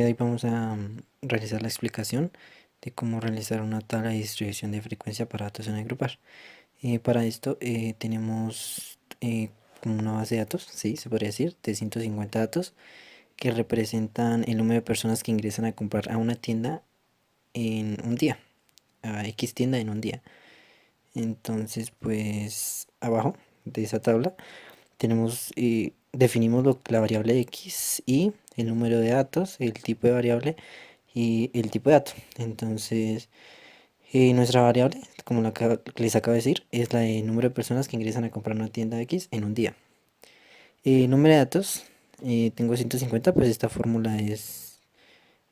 de hoy vamos a realizar la explicación de cómo realizar una tabla de distribución de frecuencia para datos en agrupar. Para esto tenemos como una base de datos, sí, se podría decir, de 150 datos que representan el número de personas que ingresan a comprar a una tienda en un día, a X tienda en un día. Entonces, pues abajo de esa tabla tenemos, definimos la variable X y el número de datos, el tipo de variable y el tipo de dato. Entonces, nuestra variable, como que les acabo de decir, es la de número de personas que ingresan a comprar una tienda X en un día. Número de datos, tengo 150, pues esta fórmula es,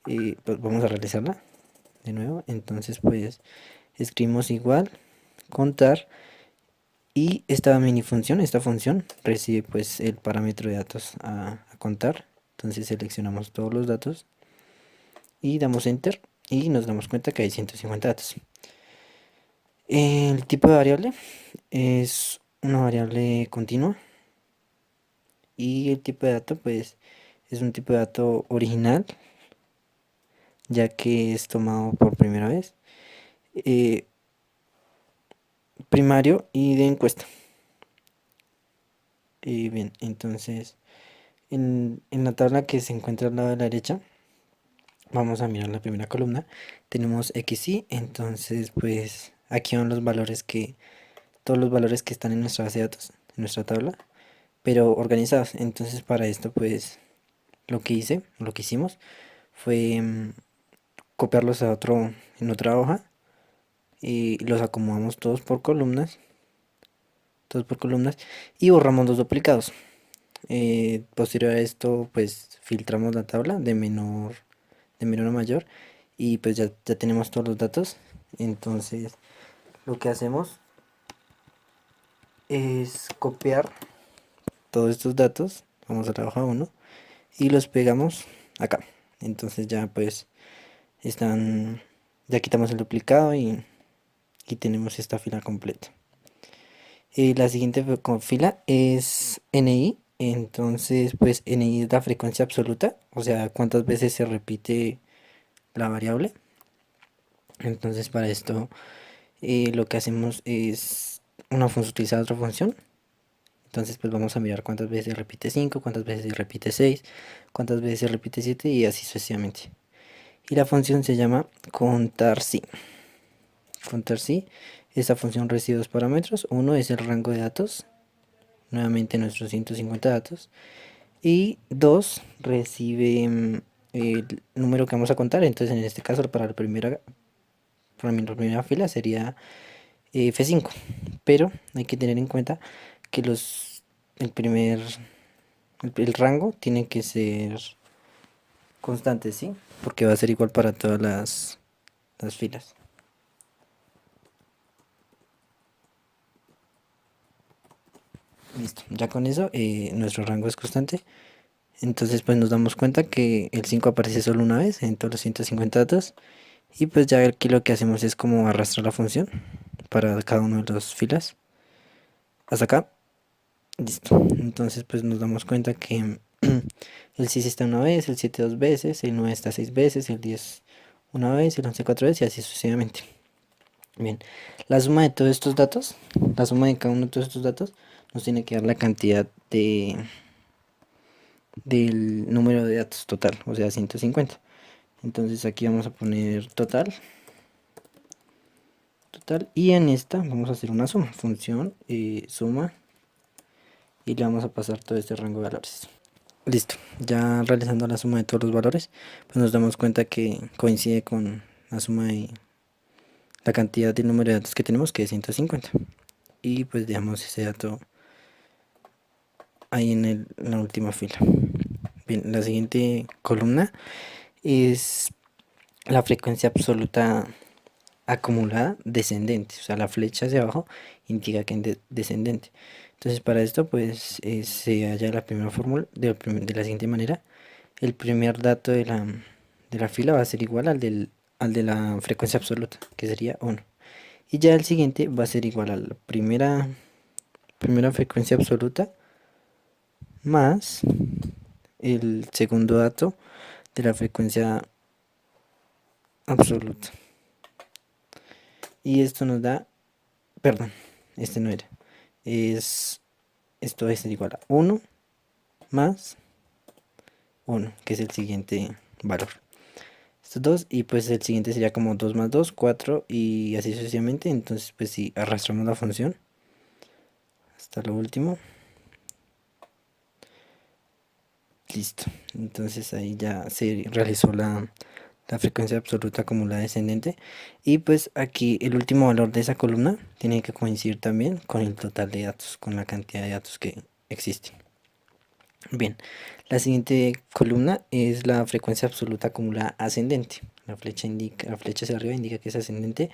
pues vamos a realizarla de nuevo. Entonces, pues escribimos igual, contar, y esta mini función, esta función recibe pues el parámetro de datos a contar. Entonces seleccionamos todos los datos y damos enter y nos damos cuenta que hay 150 datos. El tipo de variable es una variable continua y el tipo de dato pues es un tipo de dato original, ya que es tomado por primera vez, eh, primario y de encuesta. Bien, entonces en la tabla que se encuentra al lado de la derecha vamos a mirar la primera columna. Tenemos x y, entonces pues aquí van los valores todos los valores que están en nuestra base de datos, en nuestra tabla, pero organizados. Entonces para esto pues lo que hicimos fue copiarlos en otra hoja y los acomodamos todos por columnas y borramos los duplicados. Posterior a esto pues filtramos la tabla de menor a mayor y pues ya tenemos todos los datos. Entonces lo que hacemos es copiar todos estos datos, vamos a la hoja 1 y los pegamos acá. Entonces ya pues están, ya quitamos el duplicado y tenemos esta fila completa. La siguiente fila es NI. Entonces pues NI es la frecuencia absoluta, o sea cuántas veces se repite la variable. Entonces para esto lo que hacemos es utilizar otra función. Entonces pues vamos a mirar cuántas veces se repite 5, cuántas veces se repite 6, cuántas veces se repite 7 y así sucesivamente. Y la función se llama contar si. Contar si. Esta función recibe dos parámetros. Uno es el rango de datos, nuevamente nuestros 150 datos. Y dos, recibe el número que vamos a contar. Entonces en este caso para la primera fila sería F5. Pero hay que tener en cuenta que el primer, el rango tiene que ser constante, ¿sí? Porque va a ser igual para todas las filas. Listo, ya con eso nuestro rango es constante. Entonces pues nos damos cuenta que el 5 aparece solo una vez en todos los 150 datos. Y pues ya aquí lo que hacemos es como arrastrar la función para cada una de las filas. Hasta acá. Listo. Entonces pues nos damos cuenta que el 6 está una vez, el 7 dos veces, el 9 está 6 veces, el 10 una vez, el 11 cuatro veces y así sucesivamente. Bien, la suma de todos estos datos, la suma de cada uno de todos estos datos nos tiene que dar la cantidad del número de datos total, o sea 150. Entonces aquí vamos a poner total y en esta vamos a hacer una suma, función suma y le vamos a pasar todo este rango de valores. Listo, ya realizando la suma de todos los valores, pues nos damos cuenta que coincide con la suma de la cantidad del número de datos que tenemos, que es 150. Y pues dejamos ese dato ahí en la última fila. Bien, la siguiente columna es la frecuencia absoluta acumulada descendente, o sea la flecha hacia abajo indica que es descendente. Entonces para esto pues se halla la primera fórmula de la siguiente manera. El primer dato de la fila va a ser igual al de la frecuencia absoluta, que sería 1. Y ya el siguiente va a ser igual a la primera frecuencia absoluta más el segundo dato de la frecuencia absoluta. Y esto nos da, perdón, este no era, es, esto es igual a 1 más 1, que es el siguiente valor. Estos dos, y pues el siguiente sería como 2 más 2 4 y así sucesivamente. Entonces pues si arrastramos la función hasta lo último, listo. Entonces ahí ya se realizó la frecuencia absoluta acumulada descendente. Y pues aquí el último valor de esa columna tiene que coincidir también con el total de datos, con la cantidad de datos que existen. Bien, la siguiente columna es la frecuencia absoluta acumulada ascendente. La flecha hacia arriba indica que es ascendente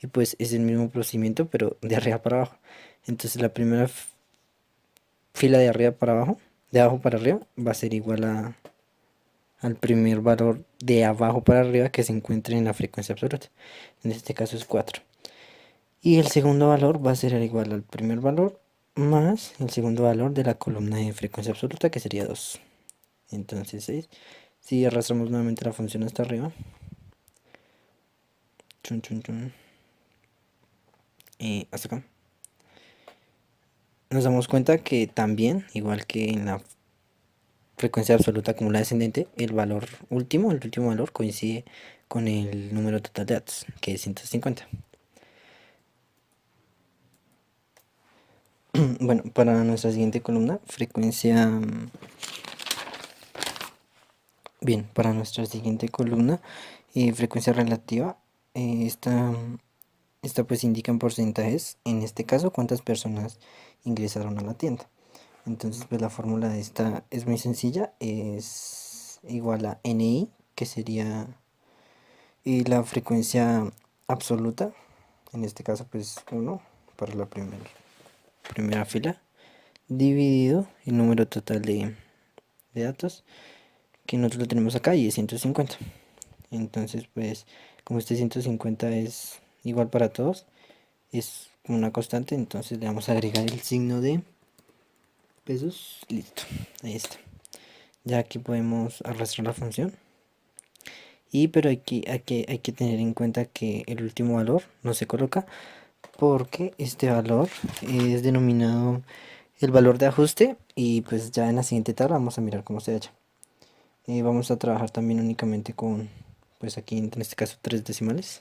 y pues es el mismo procedimiento pero de arriba para abajo. Entonces la primera fila de arriba para abajo, de abajo para arriba, va a ser igual al primer valor de abajo para arriba que se encuentre en la frecuencia absoluta. En este caso es 4. Y el segundo valor va a ser igual al primer valor más el segundo valor de la columna de frecuencia absoluta, que sería 2. Entonces 6. Si arrastramos nuevamente la función hasta arriba, chun, chun, chun, y hasta acá, nos damos cuenta que también, igual que en la frecuencia absoluta acumulada descendente, el valor último, el último valor coincide con el número total de datos, que es 150. Bueno, para nuestra siguiente columna, frecuencia... Bien, para nuestra siguiente columna, frecuencia relativa, esta, esta pues indica en porcentajes, en este caso, cuántas personas ingresaron a la tienda. Entonces, pues la fórmula de esta es muy sencilla, es igual a NI, que sería la frecuencia absoluta, en este caso pues 1 para la primera fila, dividido el número total de datos, que nosotros lo tenemos acá y es 150. Entonces pues como este 150 es igual para todos, es como una constante, entonces le vamos a agregar el signo de pesos, listo, ahí está. Ya aquí podemos arrastrar la función. Pero hay que tener en cuenta que el último valor no se coloca porque este valor es denominado el valor de ajuste, y pues ya en la siguiente tabla vamos a mirar cómo se halla. Vamos a trabajar también únicamente con, pues aquí en este caso, 3 decimales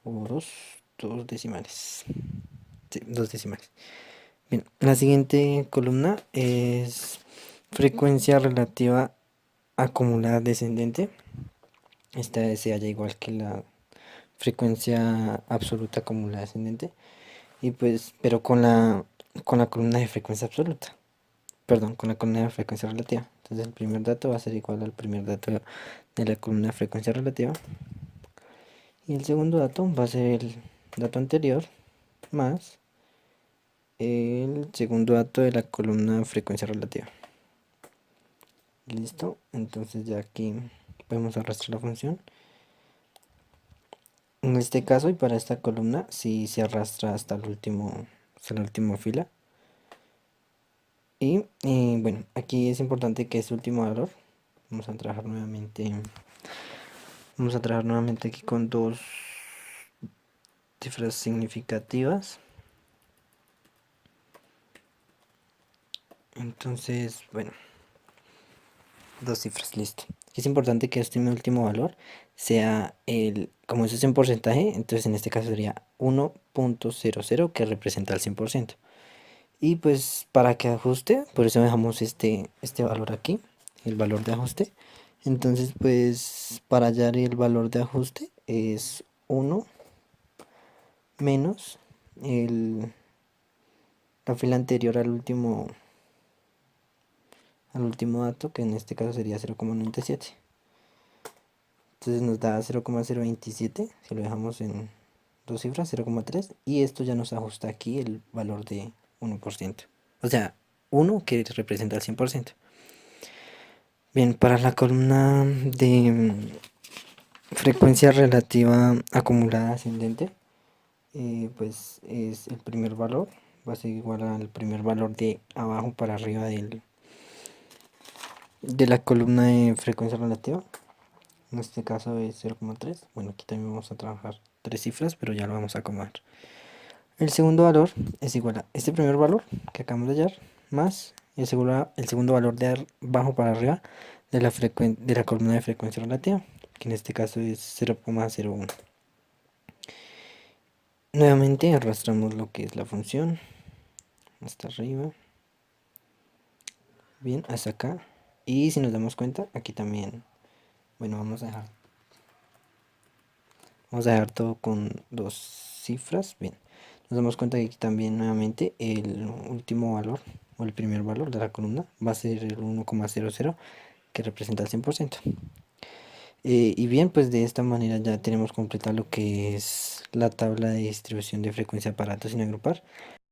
o dos decimales. Sí, 2 decimales. Bien, la siguiente columna es frecuencia relativa acumulada descendente. Esta se halla igual que la frecuencia absoluta acumulada descendente, y pues pero con la columna de frecuencia absoluta, perdón, con la columna de frecuencia relativa. Entonces el primer dato va a ser igual al primer dato de la columna de frecuencia relativa, y el segundo dato va a ser el dato anterior más el segundo dato de la columna de frecuencia relativa. Listo, entonces ya aquí podemos arrastrar la función. En este caso y para esta columna sí se arrastra hasta hasta la última fila. Y bueno, aquí es importante que este último valor, vamos a trabajar nuevamente, aquí con dos cifras significativas. Entonces, bueno, dos cifras, listo. Es importante que este último valor sea como eso es en porcentaje, entonces en este caso sería 1.00, que representa el 100%. Y pues para que ajuste, por eso dejamos este valor aquí, el valor de ajuste. Entonces pues para hallar el valor de ajuste es 1 menos el, la fila anterior al último dato, que en este caso sería 0,97. Entonces nos da 0,027 si lo dejamos en dos cifras, 0,3, y esto ya nos ajusta aquí el valor de 1%. O sea, 1 que representa el 100%. Bien, para la columna de frecuencia relativa acumulada ascendente, pues es el primer valor, va a ser igual al primer valor de abajo para arriba de la columna de frecuencia relativa. En este caso es 0,3. Bueno, aquí también vamos a trabajar tres cifras, pero ya lo vamos a acomodar. El segundo valor es igual a este primer valor que acabamos de hallar más el segundo valor de abajo para arriba de de la columna de frecuencia relativa, que en este caso es 0,01. Nuevamente arrastramos lo que es la función hasta arriba, bien, hasta acá. Y si nos damos cuenta, aquí también, bueno, vamos a dejar todo con dos cifras, bien. Nos damos cuenta que aquí también nuevamente el último valor o el primer valor de la columna va a ser el 1,00, que representa el 100%. Y bien, pues de esta manera ya tenemos completado lo que es la tabla de distribución de frecuencia para aparatos sin agrupar.